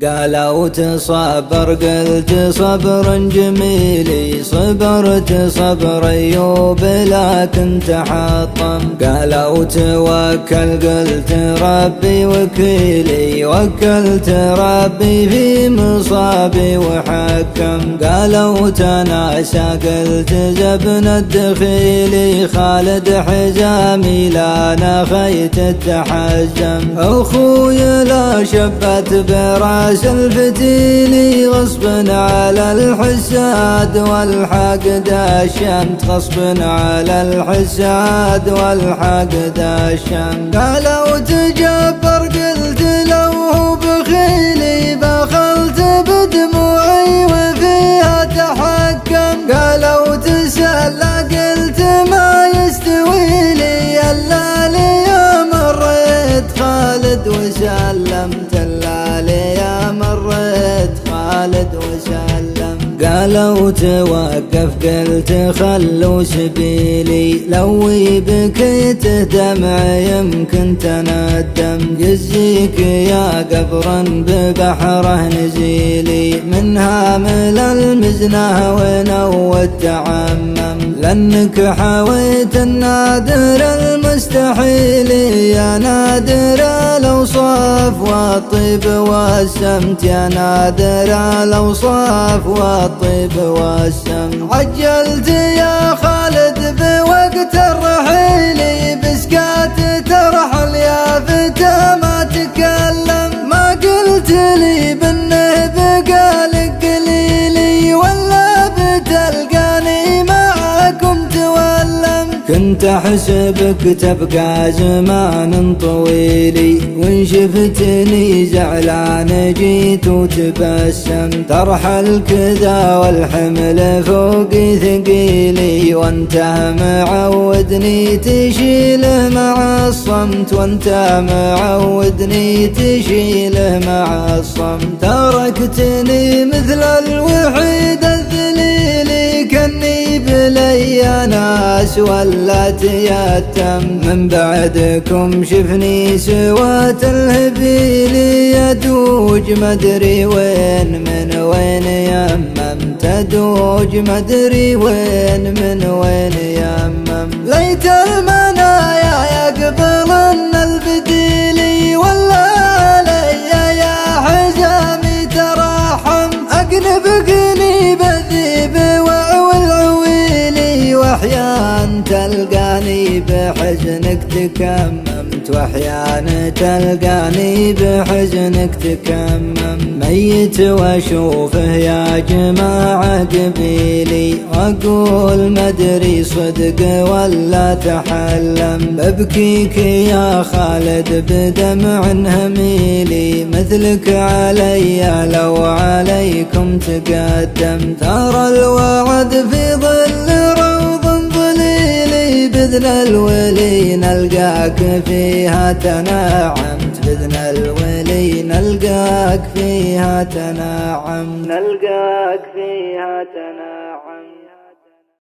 قالوا تصبر قلت صبر جميلي، صبرت صبر أيوب لكن تحطم. قالوا توكل قلت ربي وكيلي، وكلت ربي في مصابي وحكم. قالوا تناسى قلت زبن الدخيلي، خالد حزامي لا نخيت التحزم. أخوي لا شبت براس الفتيلي، غصب على الحساد والحقد الشمت، غصب على الحساد والحقد الشمت. قالوا تجبر قلت لو هو بخيلي، بخلت بدموعي وفيها تحكم. قالوا تسلى قلت ما يستوي لي، الليالي يا مريت خالد وسلمت، الليالي يا مريت خالد وسلم. قالوا توقف قلت خلوا سبيلي، لوي بكيت دمع يمكن تندم. جزيك يا قبرا ببحره نزيلي، من هامل المزنه ونوت تعمم. لأنك حويت النادر المستحيل، يا نادر الأوصاف والطيب والسمت، يا نادر الأوصاف والطيب والسمت. عجلت يا خالد بوقت الرحيل، بسكات ترحل يا فتى ما تكلم. ما قلت لي بانه بقالك قليلي، ولا بتلقاني معاكم تولم. كنت احسبك تبقى زمان طويلي، وان شفتني زعلان جيت وتبسم. ترحل كذا والحمل فوقي ثقيلي، وانت معودني تشيله مع الصمت، وانت معودني تشيله مع الصمت. تركتني مثل الوحيد الذليل، كني بلي ناس ولا تيتم. من بعدكم شفني سوات الهبيل، يدوج مدري وين من وين يمم. تدوج مدري وين من وين يمم. ليت المنايا يقبلن البديل، ولا علي يا حزامي تراحم. أقنبقني بالذيب والعويلي، وأحيان تلقاني بحزنك تكممت، وأحيان تلقاني بحزنك تكمم. ميت واشوفه يا جماعة قبيلي، واقول مدري صدق ولا تحلم. ببكيك يا خالد بدمع هميلي، مثلك علي لو عليكم تقدم. ترى الوعد في ظل روض ظليلي، بإذن الولي نلقاك فيها تناعمت، بإذن الولي نلقاك فيها تناعم، نلقاك فيها تناعم.